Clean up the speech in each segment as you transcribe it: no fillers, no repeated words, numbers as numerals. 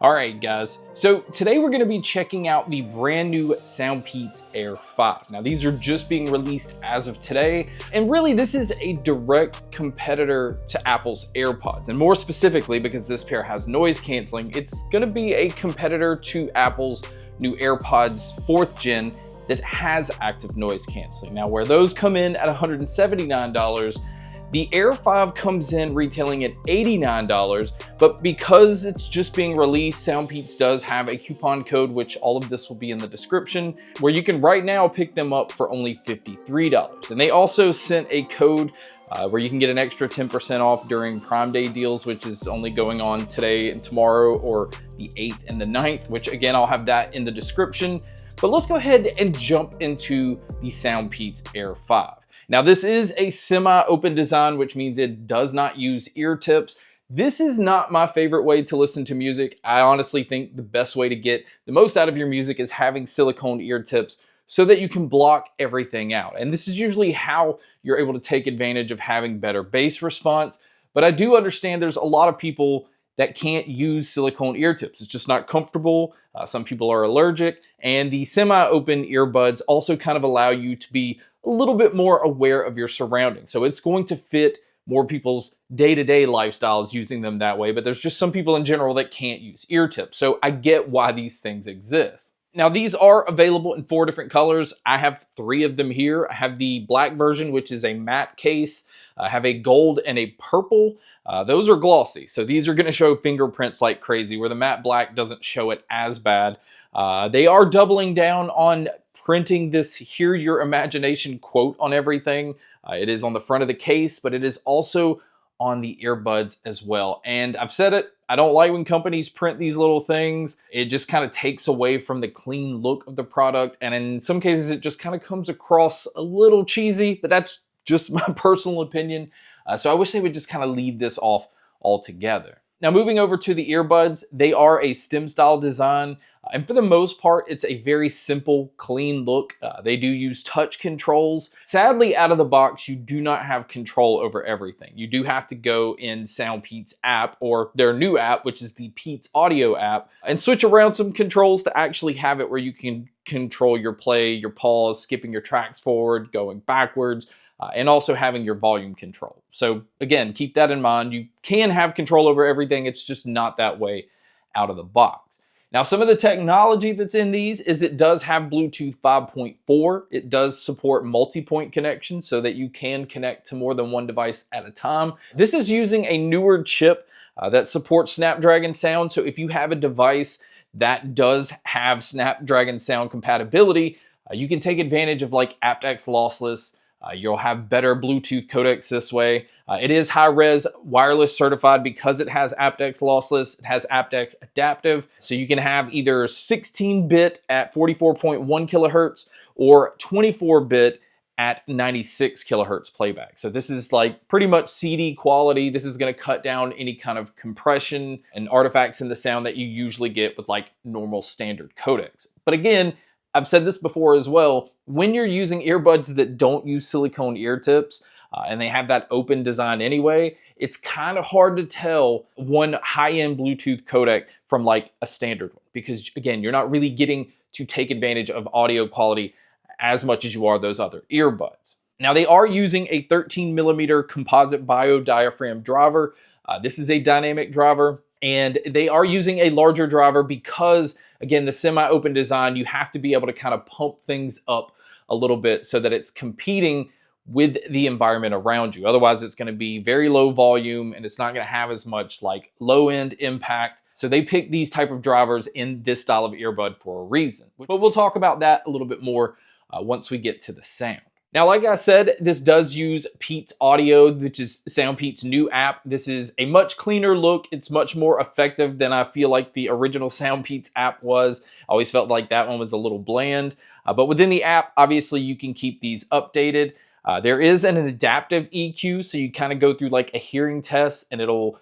All right, guys. So today we're going to be checking out the brand new SoundPEATS Air 5. Now these are just being released as of today. And really this is a direct competitor to Apple's AirPods. And more specifically, because this pair has noise canceling, it's going to be a competitor to Apple's new AirPods 4th gen that has active noise canceling. Now where those come in at $179, the Air 5 comes in retailing at $89, but because it's just being released, SoundPEATS does have a coupon code, which all of this will be in the description, where you can right now pick them up for only $53. And they also sent a code where you can get an extra 10% off during Prime Day deals, which is only going on today and tomorrow, or the 8th and the 9th, which again, I'll have that in the description. But let's go ahead and jump into the SoundPEATS Air 5. Now this is a semi-open design, which means it does not use ear tips. This is not my favorite way to listen to music. I honestly think the best way to get the most out of your music is having silicone ear tips so that you can block everything out. And this is usually how you're able to take advantage of having better bass response. But I do understand there's a lot of people that can't use silicone ear tips. It's just not comfortable. Some people are allergic, and the semi-open earbuds also kind of allow you to be a little bit more aware of your surroundings. So it's going to fit more people's day-to-day lifestyles using them that way, but there's just some people in general that can't use ear tips. So I get why these things exist. Now these are available in 4 different colors. I have 3 of them here. I have the black version, which is a matte case. I have a gold and a purple. Those are glossy, so these are gonna show fingerprints like crazy, where the matte black doesn't show it as bad. They are doubling down on printing this "Hear Your Imagination" quote on everything. It is on the front of the case, but it is also on the earbuds as well. And I've said it, I don't like when companies print these little things. It just kind of takes away from the clean look of the product. And in some cases, it just kind of comes across a little cheesy, but that's just my personal opinion. So I wish they would just kind of leave this off altogether. Now moving over to the earbuds, they are a stem style design. And for the most part, it's a very simple, clean look. They do use touch controls. Sadly, out of the box, you do not have control over everything. You do have to go in SoundPEATS app, or their new app, which is the PEATS Audio app, and switch around some controls to actually have it where you can control your play, your pause, skipping your tracks forward, going backwards, and also having your volume control. So again, keep that in mind. You can have control over everything. It's just not that way out of the box. Now, some of the technology that's in these is it does have Bluetooth 5.4. It does support multi-point connection so that you can connect to more than one device at a time. This is using a newer chip that supports Snapdragon sound. So if you have a device that does have Snapdragon sound compatibility, you can take advantage of like aptX Lossless. You'll have better Bluetooth codecs this way. It is high-res wireless certified because it has aptX Lossless. It has aptX Adaptive. So you can have either 16-bit at 44.1 kilohertz or 24-bit at 96 kilohertz playback. So this is like pretty much CD quality. This is going to cut down any kind of compression and artifacts in the sound that you usually get with like normal standard codecs. But again, I've said this before as well, when you're using earbuds that don't use silicone ear tips, and they have that open design anyway, it's kind of hard to tell one high-end Bluetooth codec from like a standard one, because again, you're not really getting to take advantage of audio quality as much as you are those other earbuds. Now they are using a 13mm composite biodiaphragm driver. This is a dynamic driver, and they are using a larger driver because, again, the semi-open design, you have to be able to kind of pump things up a little bit so that it's competing with the environment around you. Otherwise, it's going to be very low volume and it's not going to have as much like low-end impact. So they picked these type of drivers in this style of earbud for a reason. But we'll talk about that a little bit more once we get to the sound. Now, like I said, this does use PEATS Audio, which is SoundPEATS' new app. This is a much cleaner look. It's much more effective than I feel like the original SoundPEATS app was. I always felt like that one was a little bland. But within the app, obviously, you can keep these updated. There is an adaptive EQ, so you kind of go through like a hearing test, and it'll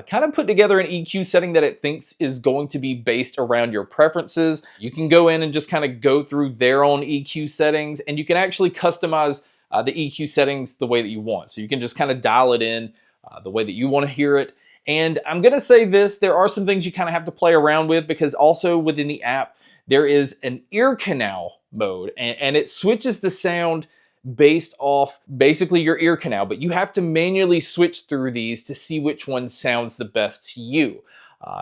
kind of put together an EQ setting that it thinks is going to be based around your preferences. You can go in and just kind of go through their own EQ settings, and you can actually customize the EQ settings the way that you want. So you can just kind of dial it in the way that you want to hear it. And I'm gonna say this, there are some things you kind of have to play around with, because also within the app, there is an ear canal mode, and it switches the sound based off basically your ear canal, but you have to manually switch through these to see which one sounds the best to you.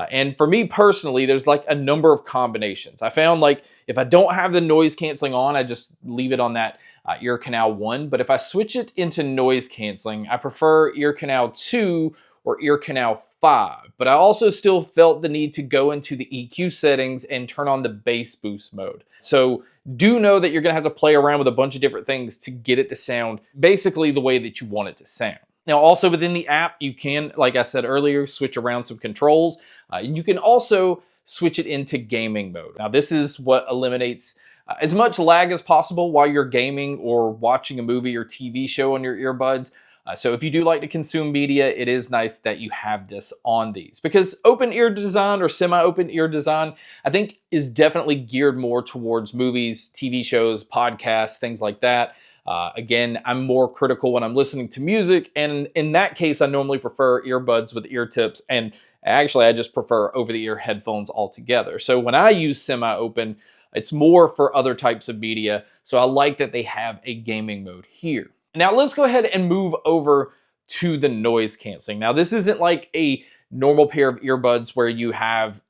And for me personally, there's like a number of combinations. I found like if I don't have the noise canceling on, I just leave it on that ear canal 1. But if I switch it into noise canceling, I prefer ear canal 2 or ear canal 5. But I also still felt the need to go into the EQ settings and turn on the bass boost mode. So do know that you're gonna have to play around with a bunch of different things to get it to sound basically the way that you want it to sound. Now, also within the app, you can, like I said earlier, switch around some controls. You can also switch it into gaming mode. Now, this is what eliminates as much lag as possible while you're gaming or watching a movie or TV show on your earbuds. So if you do like to consume media, it is nice that you have this on these, because open ear design or semi-open ear design, I think, is definitely geared more towards movies, TV shows, podcasts, things like that. Again, I'm more critical when I'm listening to music, and in that case, I normally prefer earbuds with ear tips, and actually, I just prefer over-the-ear headphones altogether. So when I use semi-open, it's more for other types of media, so I like that they have a gaming mode here. Now let's go ahead and move over to the noise canceling. Now this isn't like a normal pair of earbuds where you have,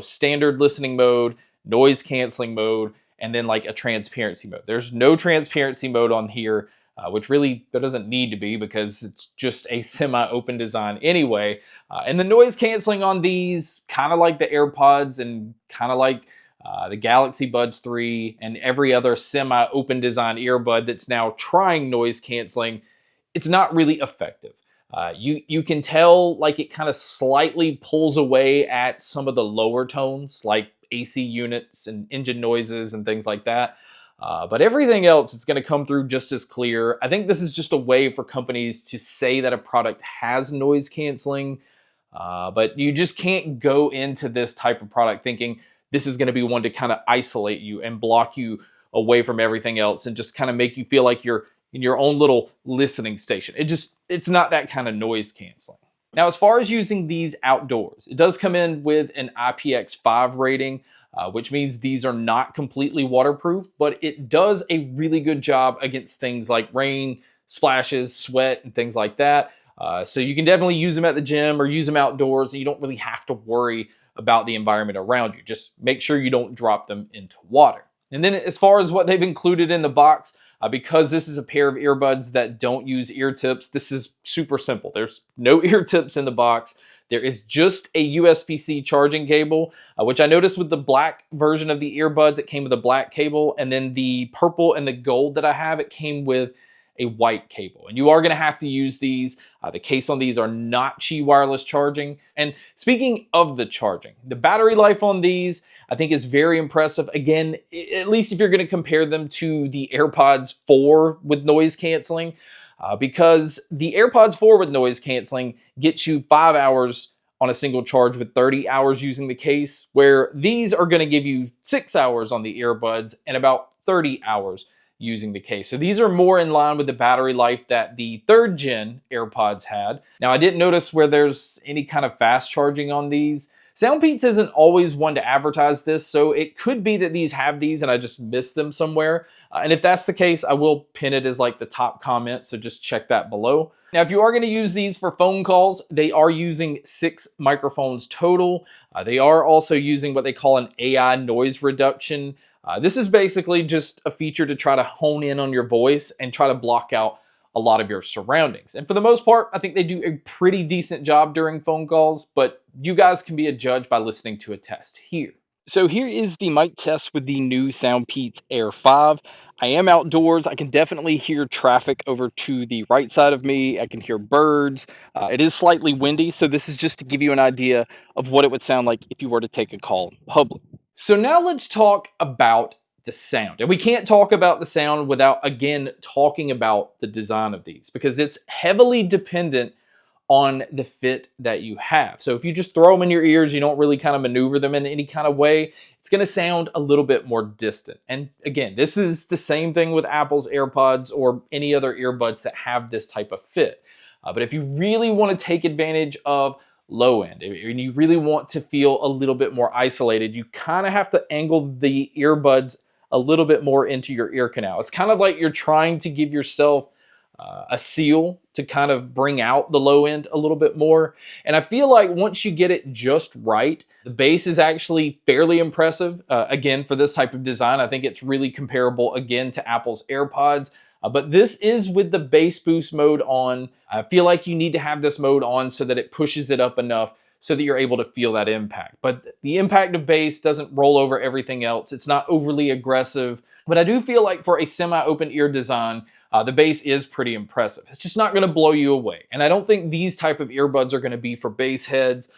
standard listening mode, noise canceling mode, and then like a transparency mode. There's no transparency mode on here, which really there doesn't need to be, because it's just a semi-open design anyway. And the noise canceling on these, kind of like the AirPods and kind of like the Galaxy Buds 3 and every other semi-open design earbud that's now trying noise canceling, it's not really effective. You can tell like it kind of slightly pulls away at some of the lower tones, like AC units and engine noises and things like that. But everything else, it's going to come through just as clear. I think this is just a way for companies to say that a product has noise canceling, but you just can't go into this type of product thinking this is going to be one to kind of isolate you and block you away from everything else and just kind of make you feel like you're in your own little listening station. It's not that kind of noise canceling. Now, as far as using these outdoors, it does come in with an IPX5 rating, which means these are not completely waterproof, but it does a really good job against things like rain, splashes, sweat, and things like that. So you can definitely use them at the gym or use them outdoors, and you don't really have to worry about the environment around you. Just make sure you don't drop them into water. And then as far as what they've included in the box, because this is a pair of earbuds that don't use ear tips, this is super simple. There's no ear tips in the box. There is just a USB-C charging cable, which I noticed with the black version of the earbuds, it came with a black cable, and then the purple and the gold that I have, it came with a white cable. And you are going to have to use these. The case on these are not Qi wireless charging. And speaking of the charging, the battery life on these, I think, is very impressive. Again, at least if you're going to compare them to the AirPods 4 with noise canceling, because the AirPods 4 with noise canceling gets you 5 hours on a single charge with 30 hours using the case, where these are going to give you 6 hours on the earbuds and about 30 hours using the case. So these are more in line with the battery life that the 3rd gen AirPods had. Now, I didn't notice where there's any kind of fast charging on these. SoundPEATS isn't always one to advertise this, so it could be that these have these and I just missed them somewhere. And if that's the case, I will pin it as like the top comment, so just check that below. Now, if you are going to use these for phone calls, they are using 6 microphones total. They are also using what they call an AI noise reduction. This is basically just a feature to try to hone in on your voice and try to block out a lot of your surroundings. And for the most part, I think they do a pretty decent job during phone calls, but you guys can be a judge by listening to a test here. So here is the mic test with the new SoundPEATS Air 5. I am outdoors. I can definitely hear traffic over to the right side of me. I can hear birds. It is slightly windy, so this is just to give you an idea of what it would sound like if you were to take a call in public. So now let's talk about the sound. And we can't talk about the sound without, again, talking about the design of these, because it's heavily dependent on the fit that you have. So if you just throw them in your ears, you don't really kind of maneuver them in any kind of way, it's going to sound a little bit more distant. And again, this is the same thing with Apple's AirPods or any other earbuds that have this type of fit. But if you really want to take advantage of low end and you really want to feel a little bit more isolated, you kind of have to angle the earbuds a little bit more into your ear canal. It's kind of like you're trying to give yourself a seal to kind of bring out the low end a little bit more. And I feel like once you get it just right, the bass is actually fairly impressive. Again, for this type of design, I think it's really comparable again to Apple's AirPods. But this is with the bass boost mode on. I feel like you need to have this mode on so that it pushes it up enough so that you're able to feel that impact. But the impact of bass doesn't roll over everything else. It's not overly aggressive. But I do feel like for a semi-open ear design, the bass is pretty impressive. It's just not going to blow you away. And I don't think these type of earbuds are going to be for bass heads.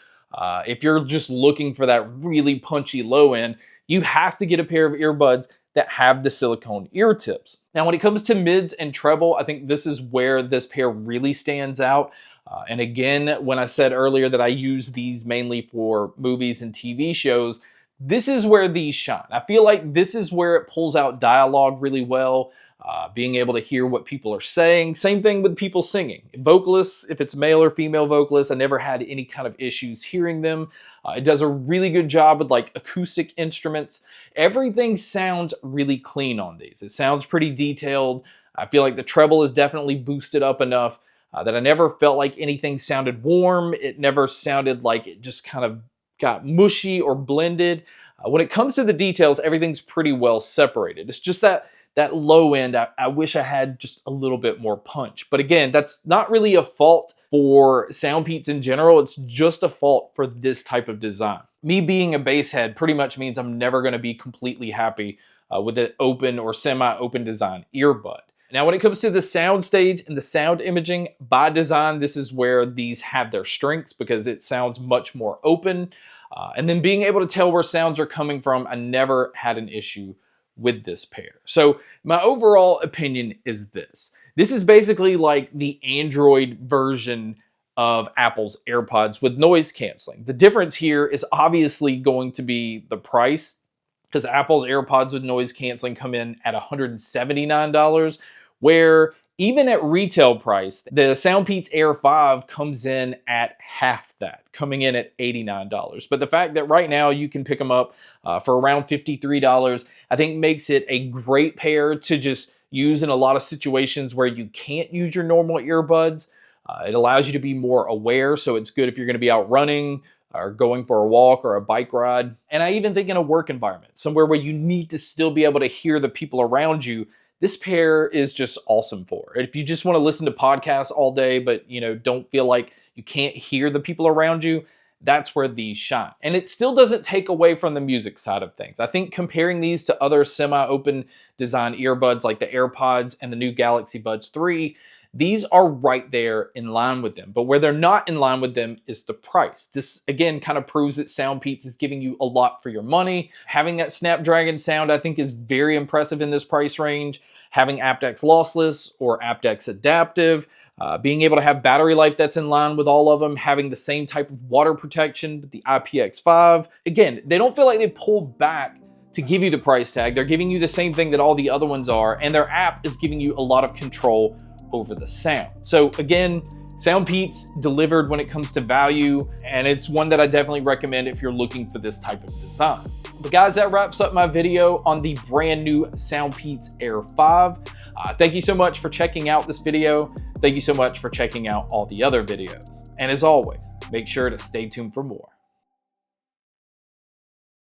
If you're just looking for that really punchy low end, you have to get a pair of earbuds that have the silicone ear tips. Now, when it comes to mids and treble, I think this is where this pair really stands out. And again, when I said earlier that I use these mainly for movies and TV shows, this is where these shine. I feel like this is where it pulls out dialogue really well. Being able to hear what people are saying. Same thing with people singing. Vocalists, if it's male or female vocalists, I never had any kind of issues hearing them. It does a really good job with like acoustic instruments. Everything sounds really clean on these. It sounds pretty detailed. I feel like the treble is definitely boosted up enough that I never felt like anything sounded warm. It never sounded like it just kind of got mushy or blended. When it comes to the details, everything's pretty well separated. It's just that low end, I wish I had just a little bit more punch. But again, that's not really a fault for SoundPEATS in general. It's just a fault for this type of design. Me being a bass head pretty much means I'm never going to be completely happy with an open or semi-open design earbud. Now, when it comes to the sound stage and the sound imaging, by design, this is where these have their strengths because it sounds much more open. And then being able to tell where sounds are coming from, I never had an issue with this pair. So my overall opinion is this. This is basically like the Android version of Apple's AirPods with noise canceling. The difference here is obviously going to be the price, because Apple's AirPods with noise canceling come in at $179, where even at retail price, the SoundPEATS Air 5 comes in at half that, coming in at $89. But the fact that right now you can pick them up for around $53, I think makes it a great pair to just use in a lot of situations where you can't use your normal earbuds. It allows you to be more aware, so it's good if you're going to be out running or going for a walk or a bike ride. And I even think in a work environment, somewhere where you need to still be able to hear the people around you, this pair is just awesome for. If you just want to listen to podcasts all day, but don't feel like you can't hear the people around you, that's where these shine. And it still doesn't take away from the music side of things. I think comparing these to other semi-open design earbuds like the AirPods and the new Galaxy Buds 3, these are right there in line with them. But where they're not in line with them is the price. This, again, kind of proves that SoundPEATS is giving you a lot for your money. Having that Snapdragon sound, I think, is very impressive in this price range. Having aptX Lossless or aptX Adaptive, being able to have battery life that's in line with all of them, having the same type of water protection with the IPX5. Again, they don't feel like they pulled back to give you the price tag. They're giving you the same thing that all the other ones are, and their app is giving you a lot of control over the sound. So again, SoundPEATS delivered when it comes to value, and it's one that I definitely recommend if you're looking for this type of design. But guys, that wraps up my video on the brand new SoundPEATS Air 5. Thank you so much for checking out this video. Thank you so much for checking out all the other videos. And as always, make sure to stay tuned for more.